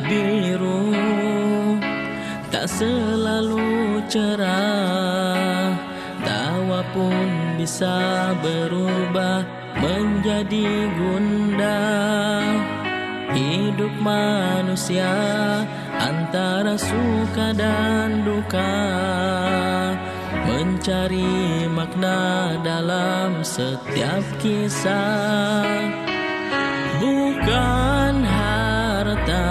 biru tak selalu cerah, tawa pun bisa berubah menjadi gundah. Hidup manusia antara suka dan duka, mencari makna dalam setiap kisah. Bukan harta,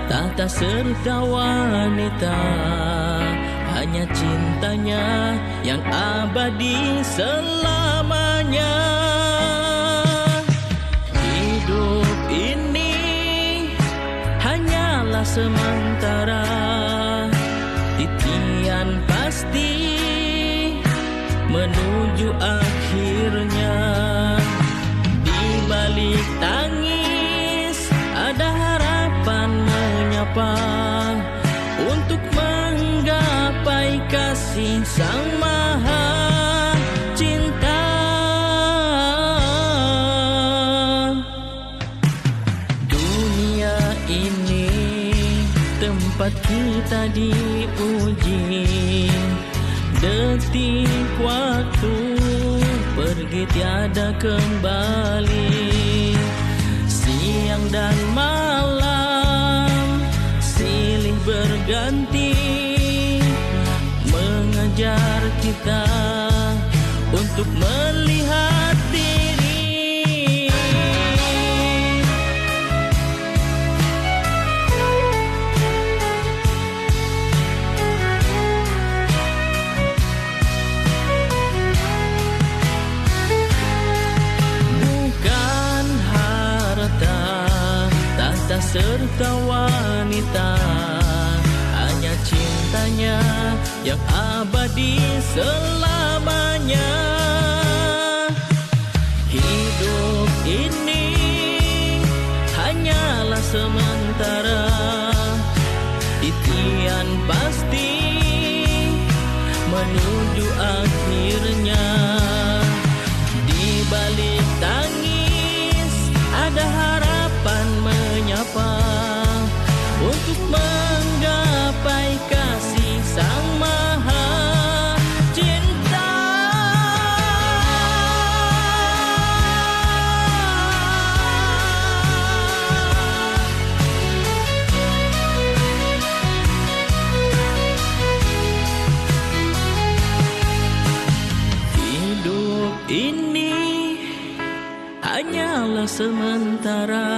tahta serta wanita, hanya cintanya yang abadi selamanya. Hidup ini hanyalah sementara, titian pasti menuju akhirnya. Di balik tangis ada harapan menyapa, untuk menggapai kasih Sang Maha Cinta. Dunia ini tempat kita diuji, detik waktu pergi tiada kembali. Siang dan malam silih berganti, mengejar kita untuk melihat diri. Bukan harta, tahta serta wanita, hanya cintanya yang abadi selamanya. Hidup ini hanyalah sementara, titian pasti menuju akhirnya. Di balik tangis ada harapan menyapa, untuk menggapai kasih Sang Maha Cinta. Hidup ini hanyalah sementara,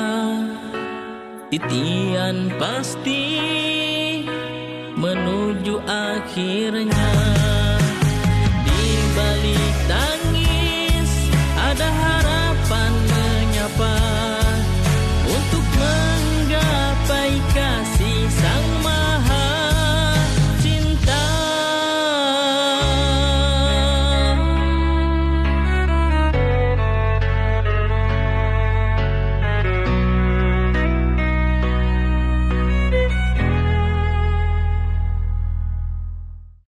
titian pasti menuju akhirnya.